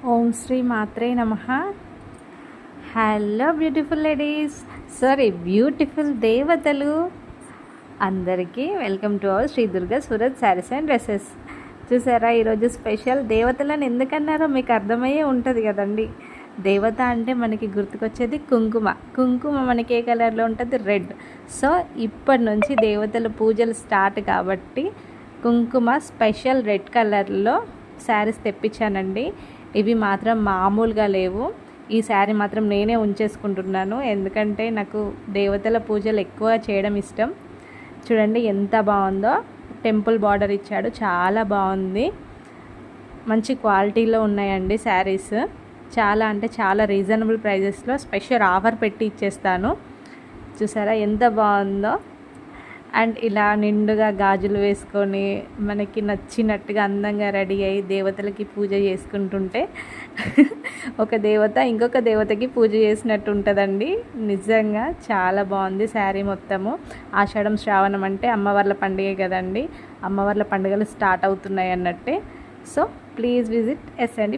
ఓం శ్రీ మాత్రే నమః. Hello beautiful ladies, beautiful దేవతలు అందరికీ welcome to our Shri Durga Surat sarees and dresses. చూసారా, ఈరోజు స్పెషల్ దేవతలను ఎందుకన్నారో మీకు అర్థమయ్యే ఉంటుంది కదండి. దేవత అంటే మనకి గుర్తుకొచ్చేది కుంకుమ మనకి ఏ కలర్లో ఉంటుంది? రెడ్. సో ఇప్పటి నుంచి దేవతల పూజలు స్టార్ట్ కాబట్టి కుంకుమ స్పెషల్ రెడ్ కలర్లో శారీస్ తెప్పించానండి. ఇవి మాత్రం మామూలుగా లేవు. ఈ శారీ మాత్రం నేనే ఉంచేసుకుంటున్నాను, ఎందుకంటే నాకు దేవతల పూజలు ఎక్కువ చేయడం ఇష్టం. చూడండి ఎంత బాగుందో, టెంపుల్ బార్డర్ ఇచ్చాడు, చాలా బాగుంది. మంచి క్వాలిటీలో ఉన్నాయండి శారీస్. చాలా అంటే చాలా రీజనబుల్ ప్రైజెస్లో స్పెషల్ ఆఫర్ పెట్టి ఇచ్చేస్తాను. చూసారా ఎంత బాగుందో. అండ్ ఇలా నిండుగా గాజులు వేసుకొని మనకి నచ్చినట్టుగా అందంగా రెడీ అయ్యి దేవతలకి పూజ చేసుకుంటుంటే ఒక దేవత ఇంకొక దేవతకి పూజ చేసినట్టు ఉంటుందండి. నిజంగా చాలా బాగుంది శారీ మొత్తము. ఆషాఢం శ్రావణం అంటే అమ్మవార్ల పండుగ కదండి, అమ్మవార్ల పండుగలు స్టార్ట్ అవుతున్నాయి అన్నట్టే. సో ప్లీజ్ విజిట్ ఎస్ అండి.